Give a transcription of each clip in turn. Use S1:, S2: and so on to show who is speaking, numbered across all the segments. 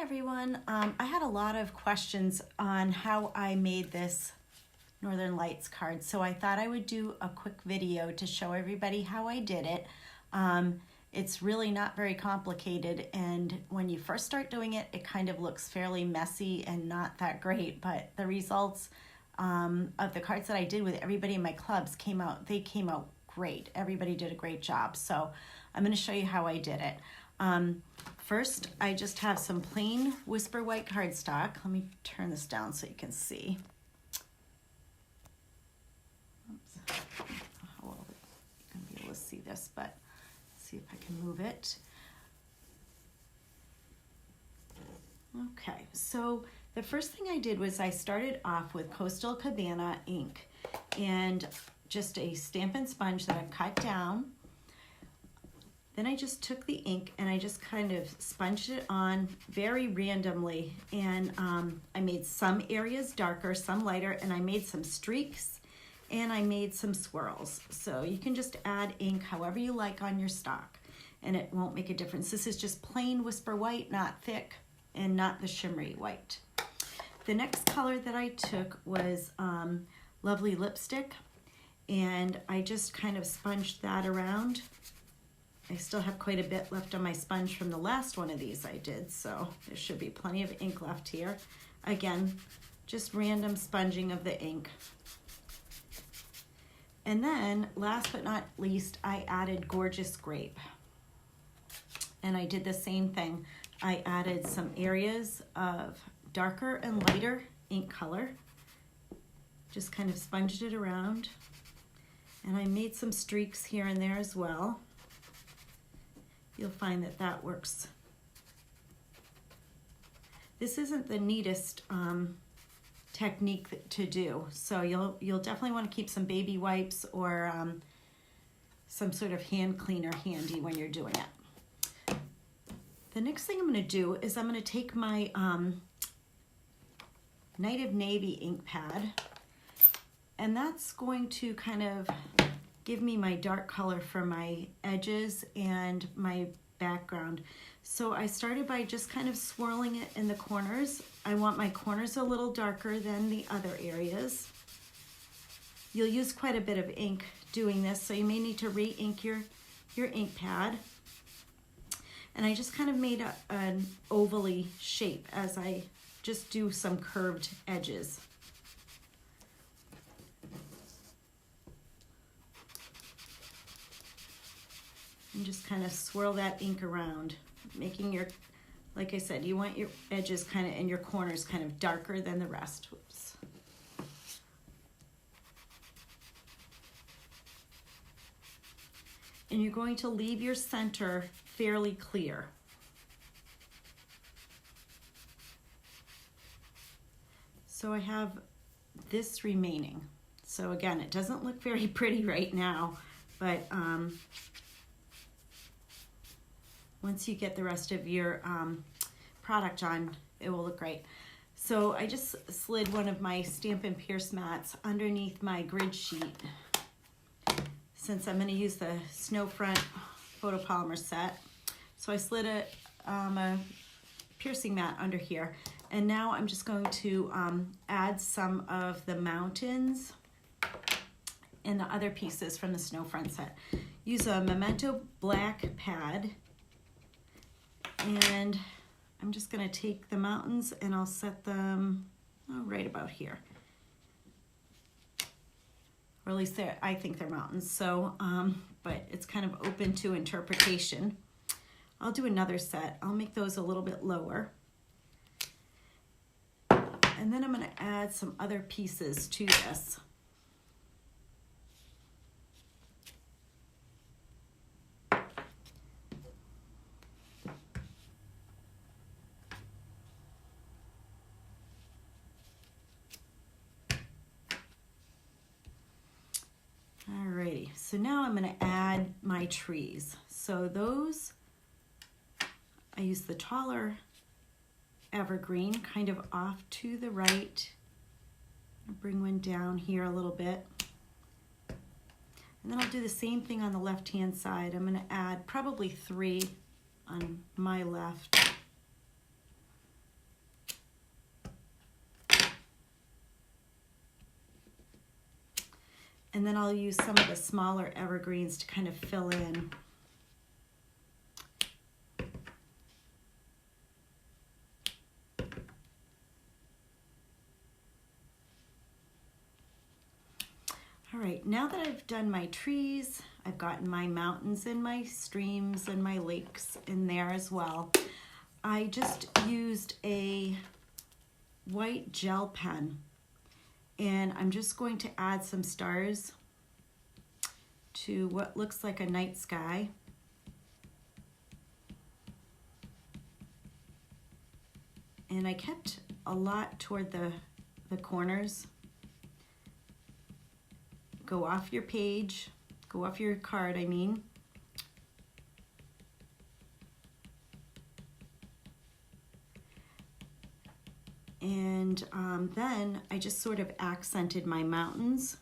S1: everyone. I had a lot of questions on how I made this Northern Lights card, so I thought I would do a quick video to show everybody how I did it. It's really not very complicated, and when you first start doing it, it kind of looks fairly messy and not that great, but the results of the cards that I did with everybody in my clubs came out great. Everybody did a great job, so I'm going to show you how I did it. First, I just have some plain Whisper White cardstock. Let me turn this down so you can see. Oops. How well you're going to be able to see this, but let's see if I can move it. Okay, so the first thing I did was I started off with Coastal Cabana ink and just a Stampin' sponge that I cut down. Then I just took the ink and I just kind of sponged it on very randomly, and I made some areas darker, some lighter, and I made some streaks and I made some swirls. So you can just add ink however you like on your stock and it won't make a difference. This is just plain Whisper White, not thick and not the shimmery white. The next color that I took was Lovely Lipstick, and I just kind of sponged that around. I still have quite a bit left on my sponge from the last one of these I did, so there should be plenty of ink left here. Again, just random sponging of the ink. And then, last but not least, I added Gorgeous Grape. And I did the same thing. I added some areas of darker and lighter ink color. Just kind of sponged it around. And I made some streaks here and there as well. You'll find that that works. This isn't the neatest technique to do, so you'll definitely want to keep some baby wipes or some sort of hand cleaner handy when you're doing it. The next thing I'm going to do is I'm going to take my Night of Navy ink pad, and that's going to kind of give me my dark color for my edges and my background. So I started by just kind of swirling it in the corners. I want my corners a little darker than the other areas. You'll use quite a bit of ink doing this, so you may need to re-ink your ink pad. And I just kind of made an ovally shape as I just do some curved edges. And just kind of swirl that ink around, making your, like I said, you want your edges kind of and your corners kind of darker than the rest. Whoops. And you're going to leave your center fairly clear. So I have this remaining. So again, it doesn't look very pretty right now, but once you get the rest of your product on, it will look great. So I just slid one of my Stampin' Pierce mats underneath my grid sheet, since I'm going to use the Snowfront photopolymer set. So I slid a piercing mat under here, and now I'm just going to add some of the mountains and the other pieces from the Snowfront set. Use a Memento black pad, and I'm just going to take the mountains and I'll set them right about here. Or at least I think they're mountains, so, but it's kind of open to interpretation. I'll do another set. I'll make those a little bit lower. And then I'm going to add some other pieces to this. Alrighty, so now I'm going to add my trees. So those, I use the taller evergreen kind of off to the right. I'll bring one down here a little bit. And then I'll do the same thing on the left-hand side. I'm going to add probably 3 on my left. And then I'll use some of the smaller evergreens to kind of fill in. All right, now that I've done my trees, I've gotten my mountains and my streams and my lakes in there as well. I just used a white gel pen, and I'm just going to add some stars to what looks like a night sky. And I kept a lot toward the corners. Go off your page, go off your card, I mean. And then I just sort of accented my mountains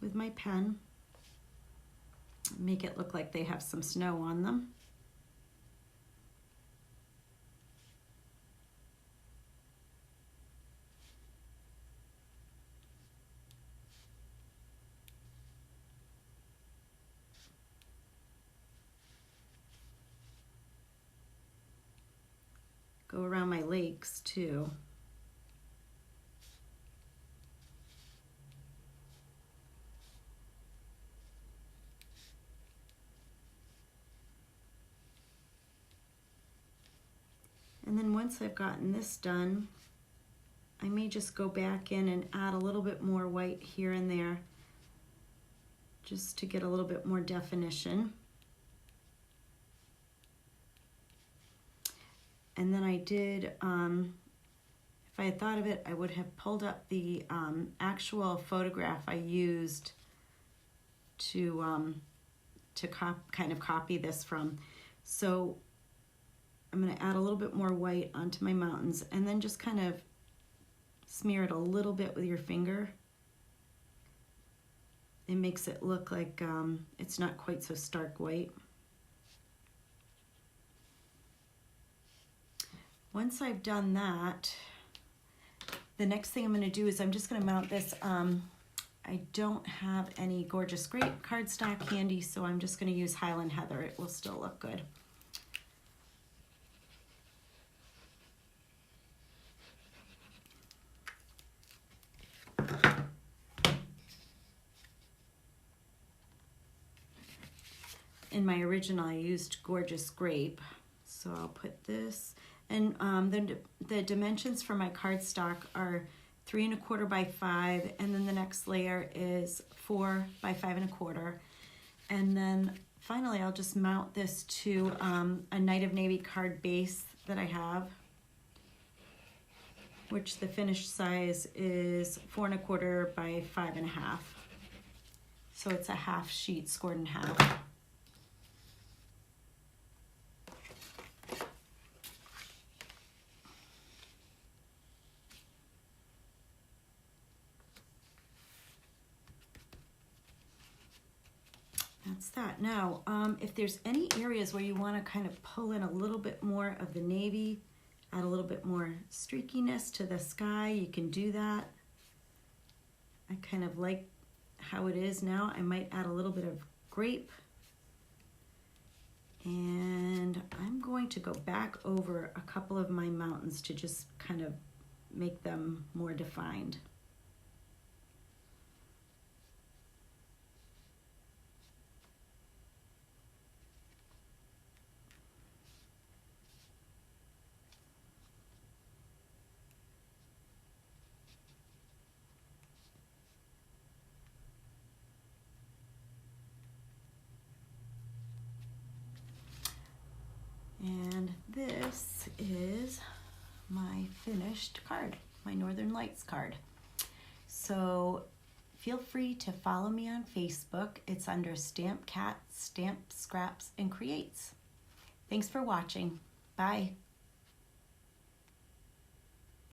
S1: with my pen. Make it look like they have some snow on them. Go around my lakes too. And then once I've gotten this done, I may just go back in and add a little bit more white here and there just to get a little bit more definition. And then I did, if I had thought of it, I would have pulled up the actual photograph I used to kind of copy this from. So I'm going to add a little bit more white onto my mountains and then just kind of smear it a little bit with your finger. It makes it look like it's not quite so stark white. Once I've done that, the next thing I'm going to do is I'm just going to mount this. I don't have any Gorgeous Grape cardstock handy, so I'm just going to use Highland Heather. It will still look good. In my original, I used Gorgeous Grape, so I'll put this. And the dimensions for my cardstock are 3 1/4 by 5, and then the next layer is 4 by 5 1/4. And then finally, I'll just mount this to a Night of Navy card base that I have, which the finished size is 4 1/4 by 5 1/2. So it's a half sheet scored in half. That's that. Now, if there's any areas where you want to kind of pull in a little bit more of the navy, add a little bit more streakiness to the sky, you can do that. I kind of like how it is now. I might add a little bit of grape. And I'm going to go back over a couple of my mountains to just kind of make them more defined. And this is my finished card, my Northern Lights card. So feel free to follow me on Facebook. It's under Stampkat, Stamp, Scraps, and Creates. Thanks for watching. Bye.